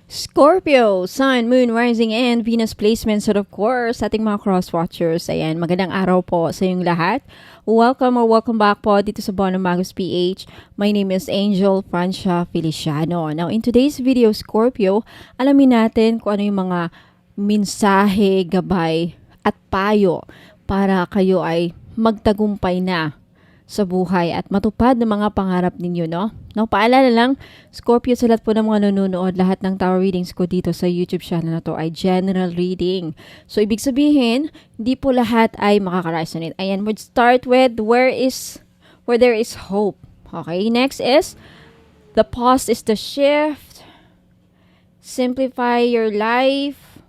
Scorpio, Sun, Moon, Rising, and Venus placements. So of course, ating mga cross-watchers, ayan, magandang araw po sa inyong lahat. Welcome or welcome back po dito sa Bono Magus PH. My name is Angel Francia Feliciano. Now, in today's video, Scorpio, alamin natin kung ano yung mga mensahe, gabay, at payo para kayo ay magtagumpay na sa buhay at matupad ng mga pangarap ninyo, no? Now, paalala lang, Scorpio, sa lahat po ng mga nanonood, lahat ng tarot readings ko dito sa YouTube channel na to ay general reading. So, ibig sabihin, hindi po lahat ay makaka-resonate. Ayan, we'll start with where there is hope. Okay, next is, the pause is the shift, simplify your life,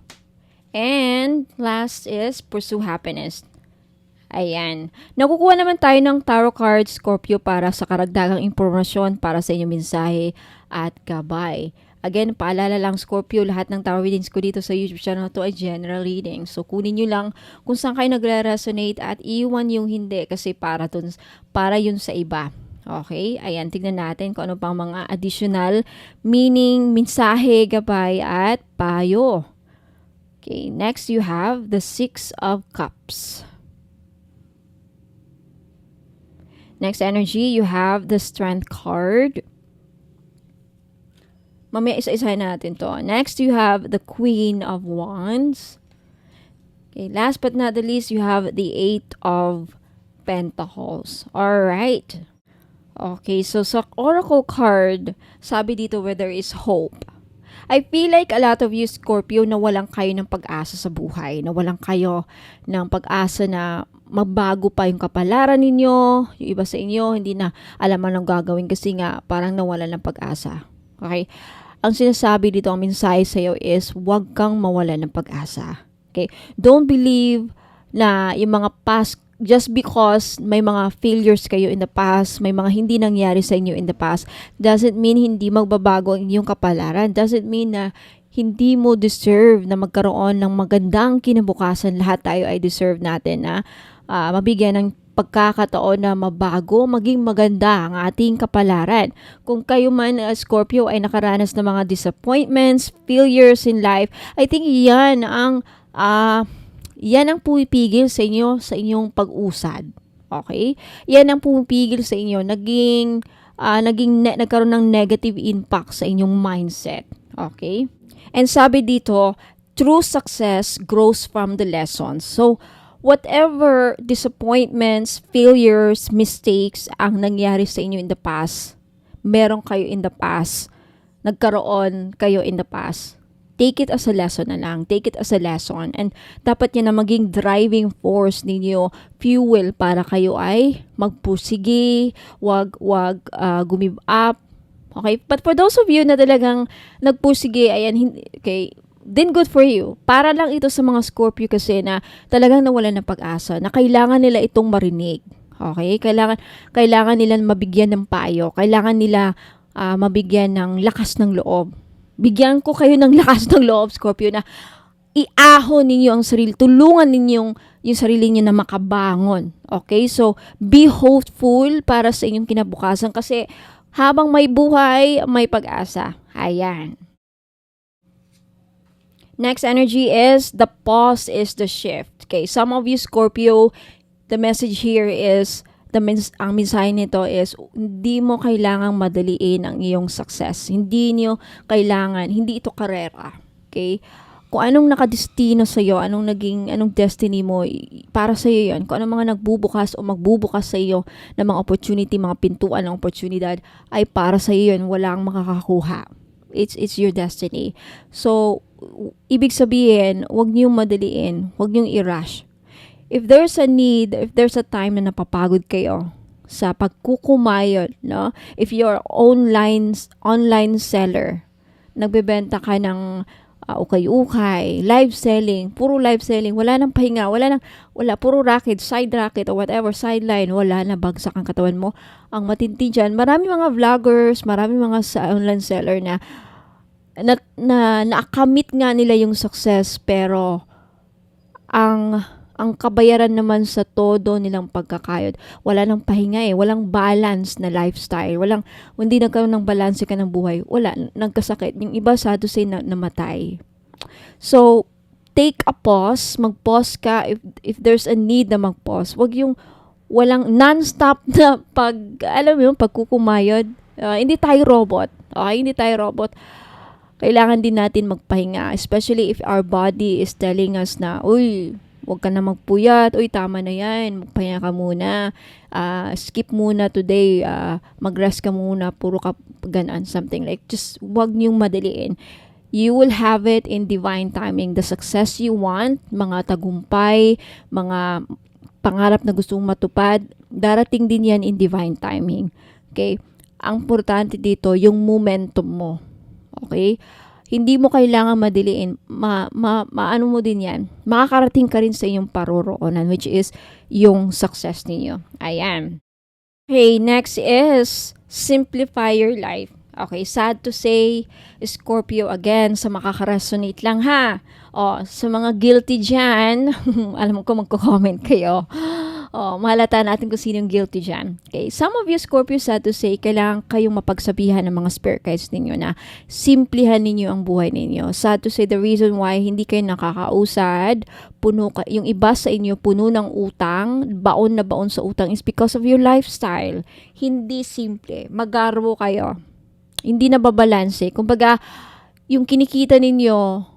and last is pursue happiness. Ayan. Nakukuha naman tayo ng tarot card, Scorpio, para sa karagdagang impormasyon para sa inyong mensahe at gabay. Again, paalala lang, Scorpio, lahat ng tarot readings ko dito sa YouTube channel na to ay general reading. So, kunin nyo lang kung saan kayo nagre-resonate at iwan yung hindi kasi para yun sa iba. Okay? Ayan, tignan natin kung ano pang mga additional meaning, mensahe, gabay, at payo. Okay, next you have the Six of Cups. Next energy, you have the Strength card. Mamaya isa-isahin natin to. Next, you have the Queen of Wands. Okay, last but not the least, you have the Eight of Pentacles. Alright. Okay, so sa Oracle card, sabi dito where there is hope. I feel like a lot of you, Scorpio, nawalan kayo ng pag-asa sa buhay. Nawalan kayo ng pag-asa na magbago pa yung kapalaran ninyo. Yung iba sa inyo, hindi na alam anong gagawin kasi nga parang nawalan ng pag-asa. Okay? Ang sinasabi dito, ang mensahe sa'yo is huwag kang mawalan ng pag-asa. Okay? Don't believe na yung mga past, just because may mga failures kayo in the past, may mga hindi nangyari sa inyo in the past, doesn't mean hindi magbabago ang inyong kapalaran. Doesn't mean na hindi mo deserve na magkaroon ng magandang kinabukasan. Lahat tayo ay deserve natin na mabigyan ng pagkakataon na mabago, maging maganda ang ating kapalaran. Kung kayo man, Scorpio, ay nakaranas ng mga disappointments, failures in life, I think yan ang pumipigil sa inyo sa inyong pag-usad. Okay? Yan ang pumipigil sa inyo. Nagkaroon ng negative impact sa inyong mindset. Okay? And sabi dito, true success grows from the lessons. So, whatever disappointments, failures, mistakes ang nangyari sa inyo in the past, meron kayo in the past, nagkaroon kayo in the past, take it as a lesson na lang. Take it as a lesson. And dapat yan na maging driving force ninyo, fuel para kayo ay magpursige, wag gumive up. Okay? But for those of you na talagang nagpursige, ayan, okay, then good for you. Para lang ito sa mga Scorpio kasi na talagang nawalan ng pag-asa, na kailangan nila itong marinig. Okay? Kailangan nila mabigyan ng payo. Kailangan nila mabigyan ng lakas ng loob. Bigyan ko kayo ng lakas ng loob, Scorpio, na iahon ninyo ang sarili. Tulungan ninyong yung sarili niyo na makabangon. Okay? So, be hopeful para sa inyong kinabukasan kasi habang may buhay, may pag-asa. Ayan. Next energy is the pause is the shift. Okay, some of you Scorpio, the message here is, ang mensahe nito is, hindi mo kailangang madaliin ang iyong success. Hindi ito karera. Okay? Kung anong nakadestino sa iyo, anong destiny mo, para sa iyo 'yon. Kung anong mga nagbubukas o magbubukas sa iyo ng mga opportunity, mga pintuan ng oportunidad, ay para sa iyo 'yon, walang makakakuha. It's your destiny. So, ibig sabihin, huwag niyong madaliin, huwag niyong i-rush. If there's a need, if there's a time na napapagod kayo sa pagkukumayod, no? If you're online seller, nagbebenta ka ng ukay-ukay, live selling, puro live selling, wala nang pahinga, puro racket, side racket or whatever, sideline, wala na, bagsak ang katawan mo. Ang matindi dyan, marami mga vloggers, marami mga online seller na naakamit nga nila yung success, pero ang ang kabayaran naman sa todo nilang pagkakayod. Wala nang pahinga walang balance na lifestyle. Hindi nagkaroon ng balance ka ng buhay. Wala, nagkasakit. Yung iba sad to say na namatay. So, take a pause, mag-pause ka if there's a need na mag-pause. Wag yung walang non-stop na pagkukumayod. Hindi tayo robot. Okay, hindi tayo robot. Kailangan din natin magpahinga, especially if our body is telling us na, uy, huwag ka na magpuyat, uy, tama na yan, magpahinga ka muna, skip muna today, mag-rest ka muna, puro ka ganaan, something like, just huwag niyong madaliin. You will have it in divine timing. The success you want, mga tagumpay, mga pangarap na gusto mong matupad, darating din yan in divine timing. Okay? Ang importante dito, yung momentum mo. Okay? Hindi mo kailangan madiliin. Maano mo din yan. Makakarating ka rin sa inyong paroroonan, which is yung success ninyo. Ayan. Okay, next is simplify your life. Okay, sad to say, Scorpio again, sa makaka-resonate lang ha. Sa mga guilty dyan, alam ko magko-comment kayo. Mahalata natin kung sino yung guilty dyan. Okay, some of you Scorpio, sad to say, kailangan kayong mapagsabihan ng mga spirit guides ninyo na simplihan ninyo ang buhay ninyo. Sad to say, the reason why hindi kayo nakakausad, yung iba sa inyo puno ng utang, baon na baon sa utang is because of your lifestyle. Hindi simple. Magarbo kayo. Hindi na babalanse. Kumbaga, yung kinikita ninyo,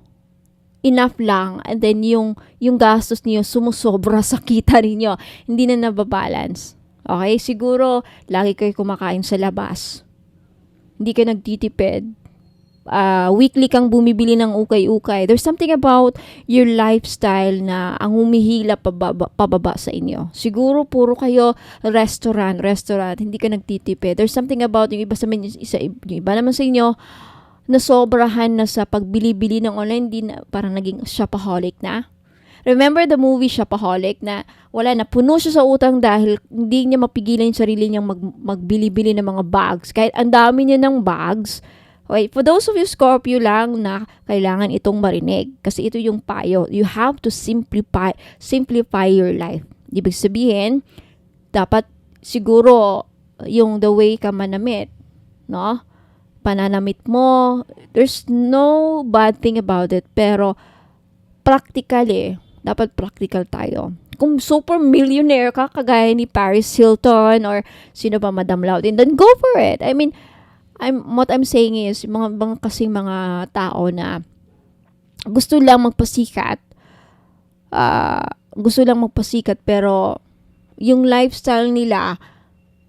enough lang, and then yung gastos niyo sumusobra sa kita niyo, hindi na nababalance. Okay? Siguro, lagi kayo kumakain sa labas. Hindi ka nagtitipid. Weekly kang bumibili ng ukay-ukay. There's something about your lifestyle na ang humihila pababa sa inyo. Siguro, puro kayo restaurant, hindi ka nagtitipid. There's something about yung iba yung iba naman sa inyo, nasobrahan na sa pagbili-bili ng online, parang naging shopaholic na. Remember the movie Shopaholic na puno siya sa utang dahil hindi niya mapigilan yung sarili niyang magbili-bili ng mga bags. Kahit ang dami niya ng bags. Okay, for those of you Scorpio lang na kailangan itong marinig. Kasi ito yung payo. You have to simplify your life. Ibig sabihin, dapat siguro yung the way ka manamit, no? Pananamit mo, there's no bad thing about it, pero practically, dapat practical tayo. Kung super millionaire ka, kagaya ni Paris Hilton or sino pa, Madam Laudin, then go for it. I mean, what I'm saying is, mga kasing mga tao na gusto lang magpasikat, pero yung lifestyle nila,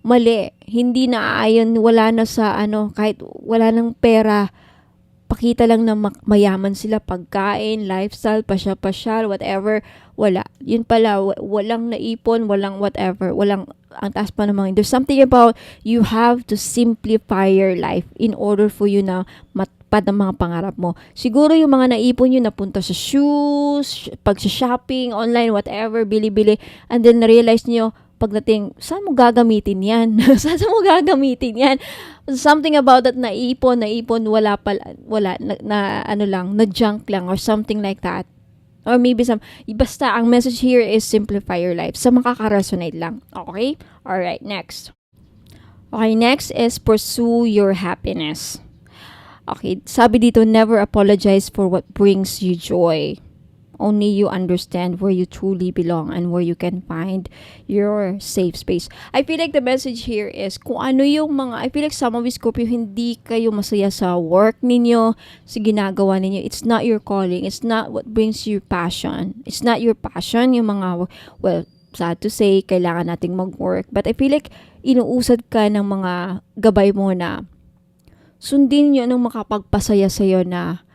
mali, hindi na aayon, wala na sa kahit wala ng pera, pakita lang na mayaman sila, pagkain, lifestyle, pasyal, whatever, wala. Yun pala, walang naipon, walang whatever, ang taas pa naman. There's something about you have to simplify your life in order for you na matupad ang mga pangarap mo. Siguro yung mga naipon yun, napunta sa shoes, pag-shopping, online, whatever, bili-bili, and then na-realize nyo, pagdating, saan mo gagamitin yan? Something about that, naipon, wala, na junk lang, or something like that. Or maybe basta, ang message here is simplify your life. Sa makaka-resonate lang. Okay? Alright, next. Okay, next is pursue your happiness. Okay, sabi dito, never apologize for what brings you joy. Only you understand where you truly belong and where you can find your safe space. I feel like the message here is kung ano yung I feel like some of you Scorpio, hindi kayo masaya sa work ninyo, sa ginagawa ninyo. It's not your calling. It's not what brings you passion. It's not your passion. Yung mga, well, sad to say, kailangan nating mag-work. But I feel like inuusad ka ng mga gabay mo na sundin nyo anong makapagpasaya sa'yo na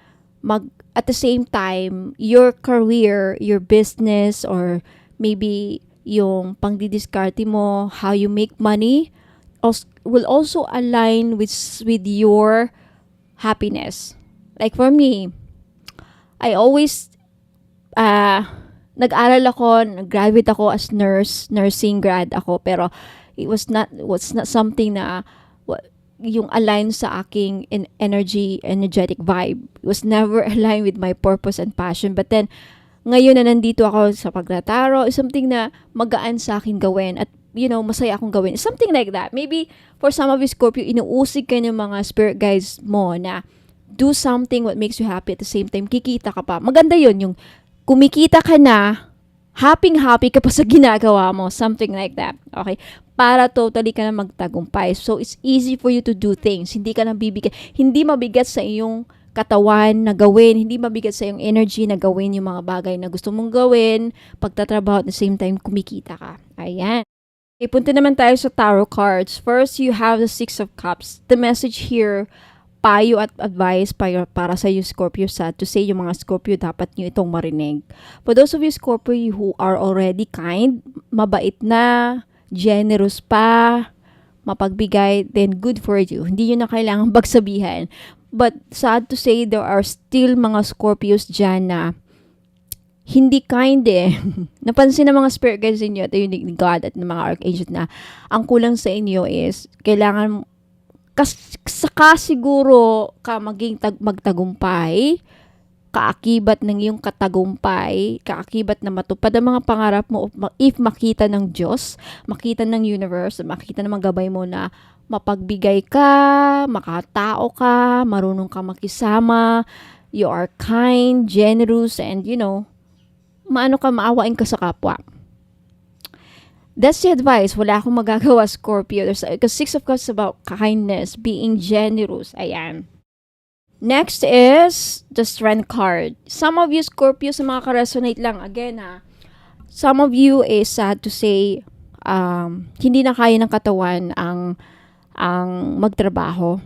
at the same time, your career, your business, or maybe yung pangdidiskarte mo, how you make money, will also align with your happiness. Like for me, I always, nag-aral ako, nag-graduate ako as nursing grad ako, pero it was not something na yung align sa aking energetic vibe. It was never aligned with my purpose and passion. But then, ngayon na nandito ako sa pagtataro is something na magaan sa akin gawin at masaya akong gawin. Something like that. Maybe for some of you Scorpio, inuusig ka ng mga spirit guides mo na do something what makes you happy at the same time kikita ka pa. Maganda yun, yung kumikita ka na, happy ka pa sa ginagawa mo. Something like that. Okay? Para totally ka na magtagumpay. So, it's easy for you to do things. Hindi ka na bibigyan. Hindi mabigat sa iyong katawan na gawin. Hindi mabigat sa iyong energy na gawin yung mga bagay na gusto mong gawin. Pagtatrabaho at the same time, kumikita ka. Ayan. Okay, punta naman tayo sa tarot cards. First, you have the Six of Cups. The message here, payo at advice para sa you Scorpio, sad to say, yung mga Scorpio dapat nyo itong marinig. For those of you Scorpio who are already kind, mabait na, generous pa, mapagbigay, then good for you. Hindi nyo na kailangan bagsabihan. But sad to say, there are still mga Scorpios dyan na hindi kind eh. Napansin ng mga spirit guides inyo at yung ni God at ng mga archangel na ang kulang sa inyo is kailangan saka siguro ka magtagumpay, kaakibat ng iyong katagumpay, kaakibat na matupad ang mga pangarap mo if makita ng Diyos, makita ng universe, makita ng mga gabay mo na mapagbigay ka, makatao ka, marunong ka makisama, you are kind, generous, and maawain ka sa kapwa. That's the advice. Wala akong magagawa, Scorpio. Because Six of Cups is about kindness, being generous. Ayan. Next is the Strength card. Some of you, Scorpio, sa mga ka-resonate lang. Again, some of you is sad to say, hindi na kaya ng katawan ang magtrabaho.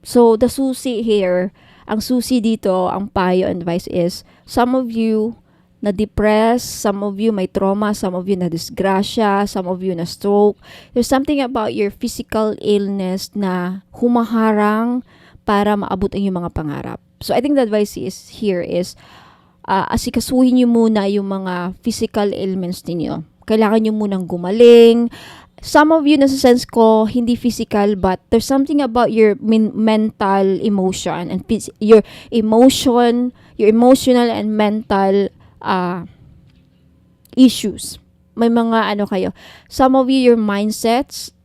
So, the susi here, ang susi dito, ang payo and advice is, some of you na-depress, some of you may trauma, some of you na-disgrasya, some of you na-stroke. There's something about your physical illness na humaharang para maabot ang iyong mga pangarap. So, I think the advice here is, asikasuhin nyo muna yung mga physical ailments ninyo. Kailangan nyo munang gumaling. Some of you, nasa sense ko, hindi physical, but there's something about your mental emotion and your emotional and mental issues. May mga kayo. Some of you, your mindsets,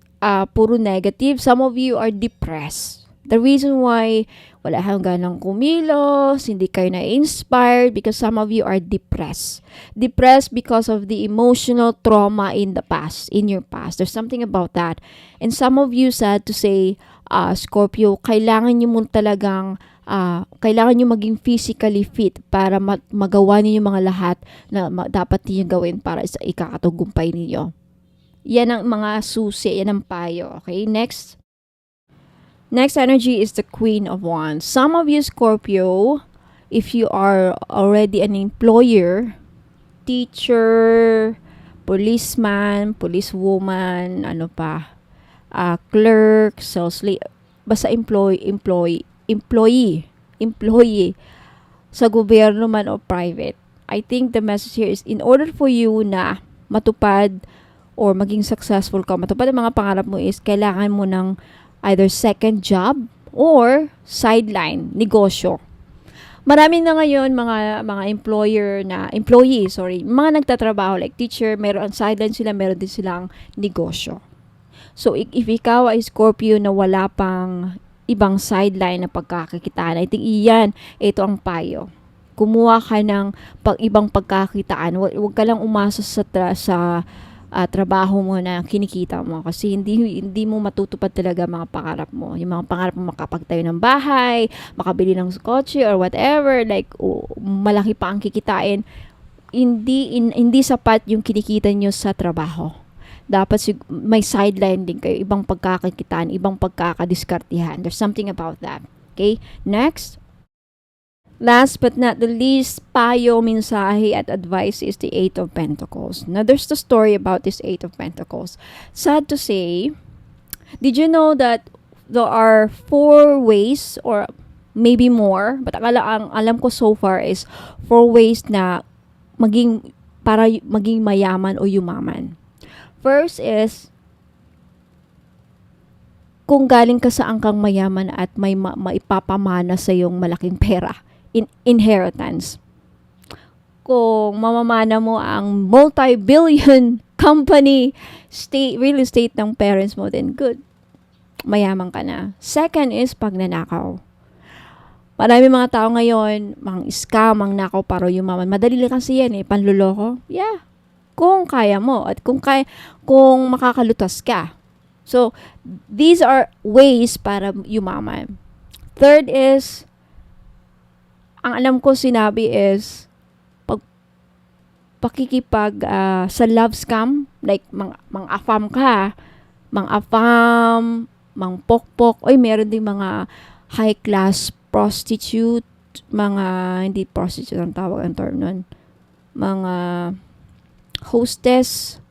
puro negative. Some of you are depressed. The reason why wala kang ganang kumilos, hindi kayo na-inspired, because some of you are depressed. Depressed because of the emotional trauma in the past, in your past. There's something about that. And some of you, sad to say, Scorpio, kailangan nyo mo talagang kailangan nyo maging physically fit para magawa niyo yung mga lahat na dapat niyo gawin para sa ikakatagumpay niyo. Yan ang mga susi, yan ang payo. Okay, next. Next energy is the Queen of Wands. Some of you, Scorpio, if you are already an employer, teacher, policeman, policewoman, clerk, sales basta employee sa gobyerno man o private. I think the message here is in order for you na matupad or maging successful ka, matupad ang mga pangarap mo is kailangan mo ng either second job or sideline, negosyo. Marami na ngayon mga employee, mga nagtatrabaho like teacher, meron sideline sila, meron din silang negosyo. So if ikaw ay Scorpio na wala pang ibang sideline na pagkakakitaan, I think ito ang payo. Kumuha ka ng ibang pagkakitaan. Huwag ka lang umasa sa trabaho mo na kinikita mo kasi hindi mo matutupad talaga mga pangarap mo. Yung mga pangarap mo makapagtayo ng bahay, makabili ng kotse or whatever, like malaki pa ang kikitain. Hindi sapat yung kinikita nyo sa trabaho. Dapat may sideline din kayo, ibang pagkakakitaan, ibang pagkakadiskartihan. There's something about that. Okay? Next. Last but not the least, payo, mensahe at advice is the Eight of Pentacles. Now, there's the story about this Eight of Pentacles. Sad to say, did you know that there are 4 ways or maybe more, but ang alam ko so far is 4 ways na para maging mayaman o yumaman. First is, kung galing ka sa angkang mayaman at may maipapamana sa iyong malaking pera, inheritance. kung mamamana mo ang multi-billion company real estate ng parents mo, then good. Mayaman ka na. Second is pagnanakaw. Marami mga tao ngayon, mga scam, ang nakaw para yumaman. Madali lang kasi yan panluloko. Yeah. Kung kaya mo at kung makakalutas ka. So, these are ways para yumaman. Third is, ang alam ko sinabi is, pakikipag sa love scam, like mang-afam ka, mang-afam, mang-pokpok, meron din mga high-class prostitute, mga, hindi prostitute ang tawag ang term nun, mga hostess,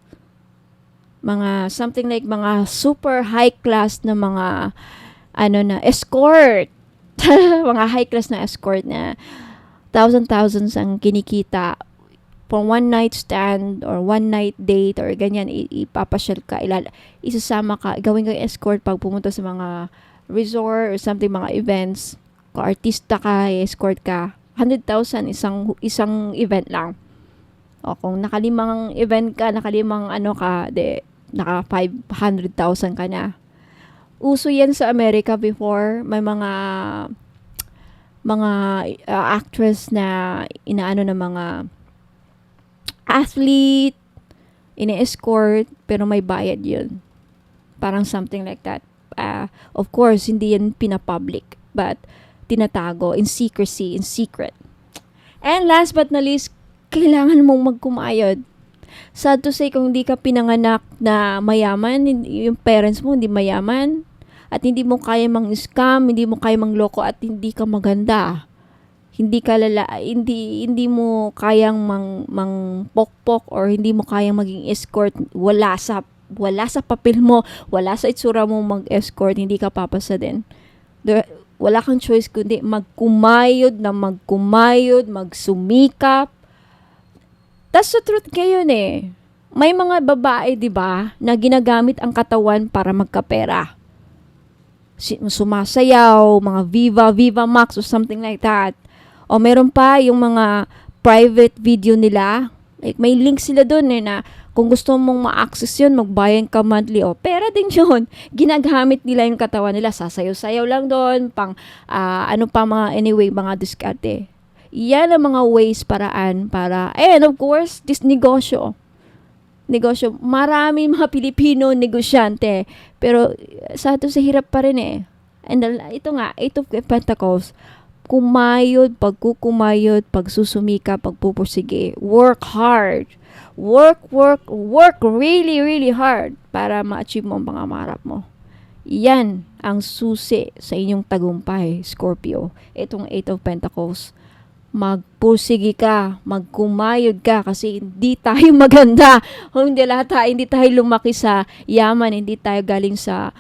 mga something like mga super high class na mga escort. Mga high class na escort na thousands ang kinikita for one night stand or one night date or ganyan, ipapasyal ka, isasama ka, gawin kang escort pag pumunta sa mga resort or something, mga events. Kung artista ka, escort ka, 100,000 isang event lang. O kung nakalimang event ka, nakalimang naka 500,000 ka na. Uso yan sa America before. May mga actress na inaano ng mga athlete, ine-escort, pero may bayad yun. Parang something like that. Of course, hindi yan pinapublic, but tinatago in secrecy, in secret. And last but not least, kailangan mong magkumayod. Sad to say, kung hindi ka pinanganak na mayaman, yung parents mo hindi mayaman, at hindi mo kaya mang-scam, hindi mo kaya mangloko, at hindi ka maganda, hindi mo kayang mang-pokpok, or hindi mo kayang maging escort, wala sa papel mo, wala sa itsura mo mag-escort, hindi ka papasa din. Wala kang choice kundi magkumayod, magsumikap. That's the truth ngayon May mga babae, di ba, na ginagamit ang katawan para magkapera. Sumasayaw, mga Viva Max or something like that. O meron pa yung mga private video nila. Like, may link sila dun na kung gusto mong ma-access yun, magbayan ka monthly. O, pera din yun. Ginagamit nila yung katawan nila. Sasayaw-sayaw lang doon. Mga diskarte. Yan ang mga ways, paraan para, and of course, this negosyo. Maraming mga Pilipino negosyante. Pero sa hirap pa rin And ito nga, 8 of Pentacles, pagkukumayod, pagsusumika, pagpupursige. Work hard. Work really, really hard para ma-achieve mo ang pangarap mo. Yan ang susi sa inyong tagumpay, Scorpio. Itong 8 of Pentacles. Magpursige ka, magkumayod ka kasi hindi tayo maganda. Hindi tayo lumaki sa yaman, hindi tayo galing sa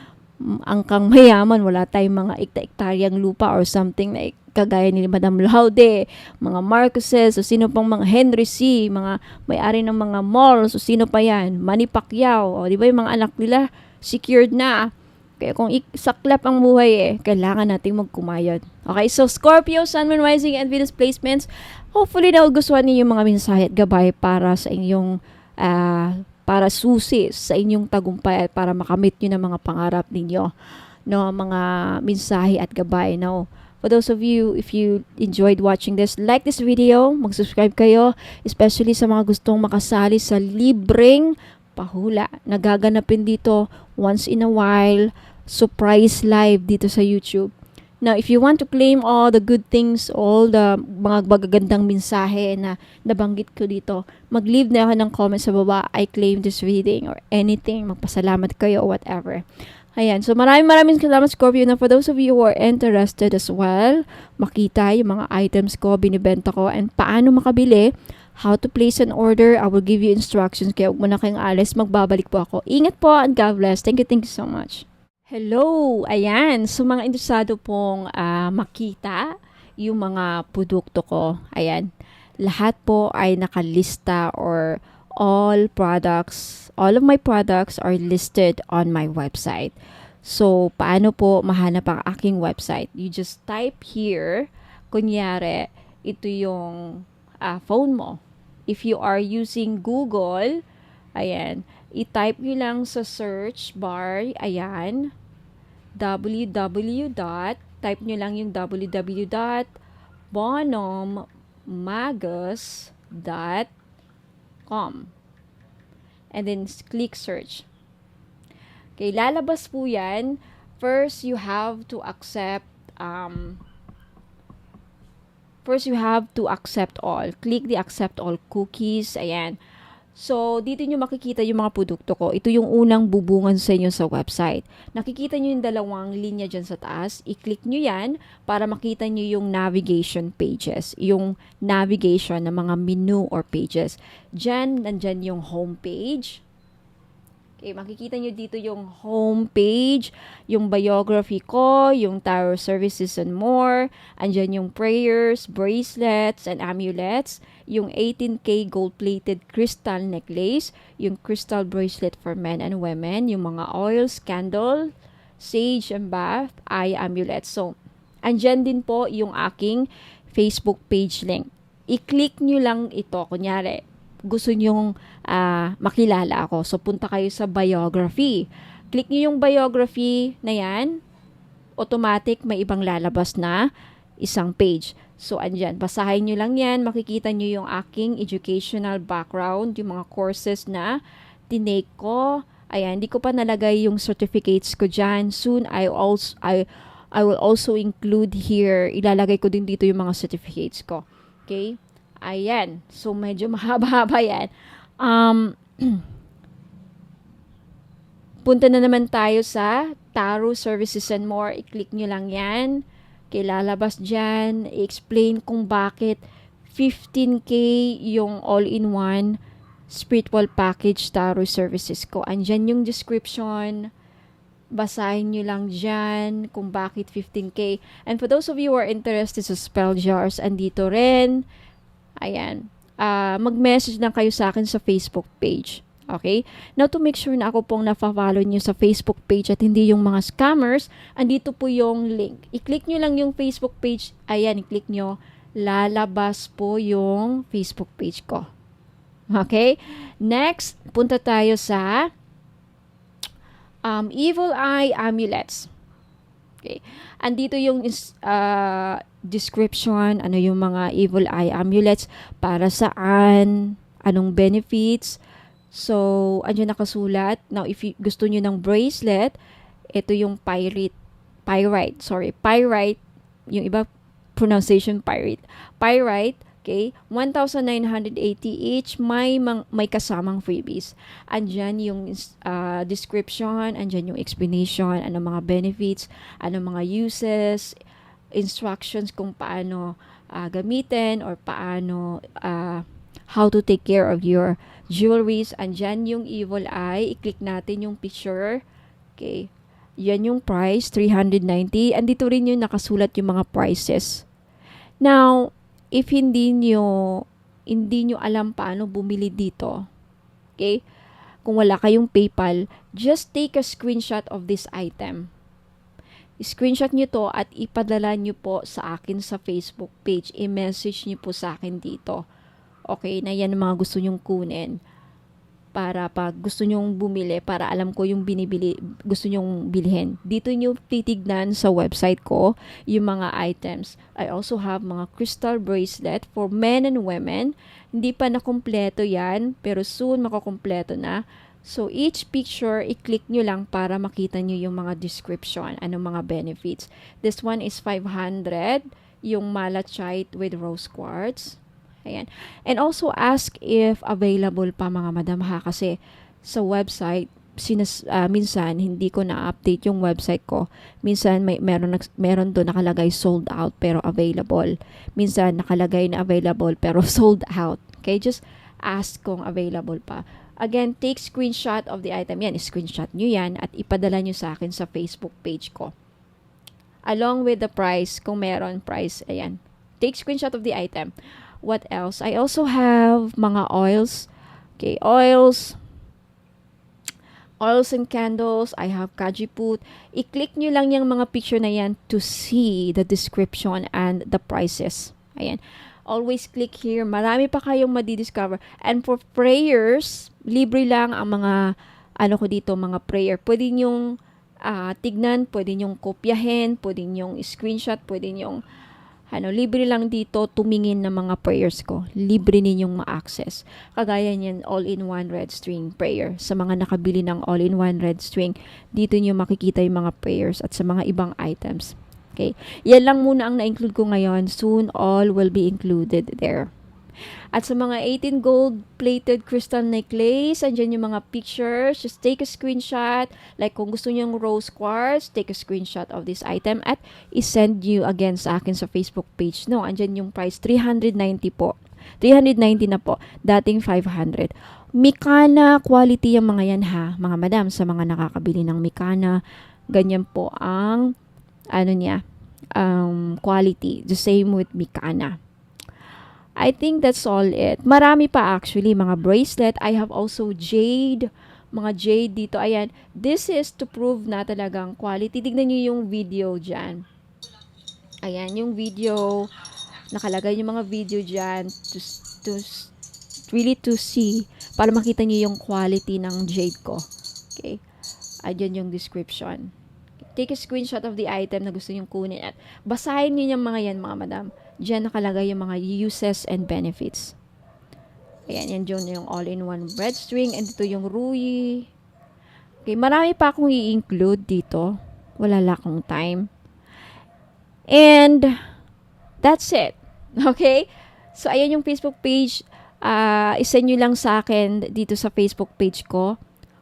angkang mayaman, wala tayong mga ektaryang lupa or something like kagaya ni Madam Laude, mga Marcoses, o sino pang mga Henry C, mga may-ari ng mga malls, o sino pa yan, Manny Pacquiao, o di ba yung mga anak nila secured na. Kaya kung saklap ang buhay kailangan nating magkumayod. Okay, so Scorpio, Sun, Moon, Rising, and Venus placements. Hopefully, nagugustuhan ninyo yung mga mensahe at gabay para sa inyong, para susi sa inyong tagumpay at para makamit nyo ng mga pangarap ninyo. No, mga mensahe at gabay. No, for those of you, if you enjoyed watching this, like this video, mag-subscribe kayo, especially sa mga gustong makasali sa libreng pahula. Nagaganapin dito once in a while, surprise live dito sa YouTube. Now, if you want to claim all the good things, all the mga magagandang mensahe na nabanggit ko dito, mag-leave na ako ng comment sa baba, I claim this reading or anything, magpasalamat kayo or whatever. Ayan, so maraming salamat, Scorpio. Na for those of you who are interested as well, makita yung mga items ko, binibenta ko, and paano makabili, how to place an order, I will give you instructions. Kaya huwag mo na kayong alis, magbabalik po ako. Ingat po and God bless. Thank you so much. Hello! Ayan, so mga interesado pong makita yung mga produkto ko, ayan, lahat po ay nakalista or all of my products are listed on my website. So, paano po mahanap ang aking website? You just type here, kunyari, ito yung phone mo. If you are using Google, ayan, i-type nyo lang sa search bar, ayan, type nyo lang yung www.bonommagus.com and then click search. Okay, lalabas po yan. First, you have to accept all. Click the accept all cookies. Ayan. So, dito nyo makikita yung mga produkto ko. Ito yung unang bubungan sa inyo sa website. Nakikita nyo yung dalawang linya dyan sa taas. I-click nyo yan para makita nyo yung navigation pages. Yung navigation ng mga menu or pages. Dyan, nandyan yung home page. Okay, makikita nyo dito yung home page, yung biography ko, yung tower services and more. Andyan yung prayers, bracelets, and amulets. Yung 18K gold-plated crystal necklace, yung crystal bracelet for men and women, yung mga oils, candle, sage and bath, eye amulets. So, andyan din po yung aking Facebook page link. I-click nyo lang ito. Kunyari, gusto nyong makilala ako. So, punta kayo sa biography. Click nyo yung biography na yan. Automatic, may ibang lalabas na isang page. So, andyan. Basahin nyo lang yan. Makikita nyo yung aking educational background, yung mga courses na tinake ko. Ayan, hindi ko pa nalagay yung certificates ko dyan. Soon, I will also include here, ilalagay ko din dito yung mga certificates ko. Okay? Ayan. So, medyo mahaba-haba yan. Punta na naman tayo sa Tarot Services and More. I-click nyo lang yan. Okay, lalabas dyan. I-explain kung bakit 15K yung all-in-one spiritual package Tarot Services ko. Andyan yung description. Basahin nyo lang dyan kung bakit 15K. And for those of you who are interested sa spell jars, andito rin. Ayan. Mag-message lang kayo sa akin sa Facebook page. Okay? Now, to make sure na ako pong nafa-follow nyo sa Facebook page at hindi yung mga scammers, andito po yung link. I-click nyo lang yung Facebook page. Ayan, i-click nyo. Lalabas po yung Facebook page ko. Okay? Next, punta tayo sa Evil Eye Amulets. Okay. Andito yung description, ano yung mga evil eye amulets, para saan, anong benefits. So, andyan nakasulat. Now, if gusto nyo ng bracelet, ito yung pyrite, yung iba pronunciation pyrite, okay, 1,980 each, may kasamang freebies. Andyan yung description, andyan yung explanation, ano mga benefits, ano mga uses, instructions kung paano gamitin or paano how to take care of your jewelries. Andyan yung evil eye. I-click natin yung picture. Okay. Yan yung price, 390. Andito rin yung nakasulat yung mga prices. Now, if hindi nyo alam paano bumili dito, okay, kung wala kayong PayPal, just take a screenshot of this item. Screenshot nyo to at ipadala nyo po sa akin sa Facebook page. I-message nyo po sa akin dito. Okay, na yan mga gusto nyong kunin. Para pag gusto nyong bumili, para alam ko yung gusto nyong bilhin. Dito nyo titignan sa website ko yung mga items. I also have mga crystal bracelet for men and women. Hindi pa nakumpleto yan, pero soon makukumpleto na. So, each picture, i-click nyo lang para makita nyo yung mga description, anong mga benefits. This one is 500, yung malachite with rose quartz. Ayan. And also ask if available pa mga madam ha, kasi sa website, minsan hindi ko na-update yung website ko. Minsan meron doon nakalagay sold out pero available. Minsan nakalagay na available pero sold out. Okay, just ask kung available pa. Again, take screenshot of the item. Yan, screenshot nyo yan at ipadala nyo sa akin sa Facebook page ko. Along with the price, kung meron price, ayan. Take screenshot of the item. What else? I also have mga oils. Okay, oils and candles. I have kajiput. I-click nyo lang yung mga picture na yan to see the description and the prices. Ayan. always click here. Marami pa kayong madidiscover. And for prayers, libre lang ang mga, ano ko dito, mga prayer. Pwede nyong tignan, pwede nyong kopyahin, pwede nyong screenshot, pwede nyong libre lang dito tumingin ng mga prayers ko. Libre ninyong ma-access. Kagaya niyan, all-in-one red string prayer. Sa mga nakabili ng all-in-one red string, dito niyo makikita yung mga prayers at sa mga ibang items. Okay? Yan lang muna ang na-include ko ngayon. Soon, all will be included there. At sa mga 18 gold-plated crystal necklace, andyan yung mga pictures. Just take a screenshot. Like kung gusto niyo yung rose quartz, take a screenshot of this item at isend you again sa akin sa Facebook page. No, andyan yung price, 390 po. 390 na po. Dating 500. Mikana quality yung mga yan ha, mga madam, sa mga nakakabili ng Mikana. Ganyan po ang quality. The same with Mikana. I think that's all it. Marami pa actually, mga bracelet. I have also jade. Mga jade dito. Ayan. This is to prove na talagang quality. Tignan nyo yung video dyan. Ayan, yung video. Nakalagay yung mga video dyan to really to see. Para makita nyo yung quality ng jade ko. Okay. Ayan yung description. Take a screenshot of the item na gusto nyong kunin at basahin nyo yung mga yan, mga madam. Diyan nakalagay yung mga uses and benefits. Ayan, yan dyan yung all-in-one red string. And dito yung Rui. Okay, marami pa akong i-include dito. Wala lang akong time. And that's it. Okay? So, ayan yung Facebook page. Isend nyo lang sa akin dito sa Facebook page ko.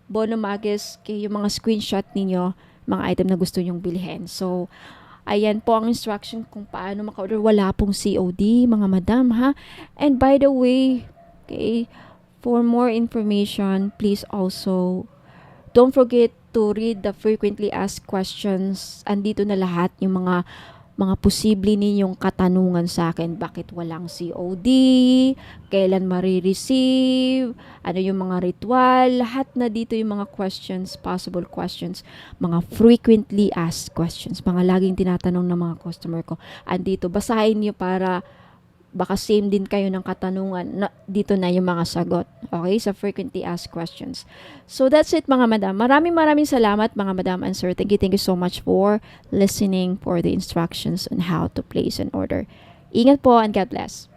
Bono Magus, yung mga screenshot ninyo, mga item na gusto nyong bilhin. So, ayan po ang instruction kung paano maka-order. Wala pong COD, mga madam, ha? And by the way, okay, for more information, please also don't forget to read the frequently asked questions. Andito na lahat yung mga posible ninyong katanungan sa akin. Bakit walang COD? Kailan marireceive? Ano yung mga ritual? Lahat na dito yung mga questions, possible questions, mga frequently asked questions, mga laging tinatanong ng mga customer ko. Andito, basahin niyo para baka same din kayo ng katanungan. Dito na yung mga sagot. Okay? Sa frequently asked questions. So, that's it mga madam. Maraming salamat mga madam and sir. Thank you so much for listening for the instructions on how to place an order. Ingat po and God bless.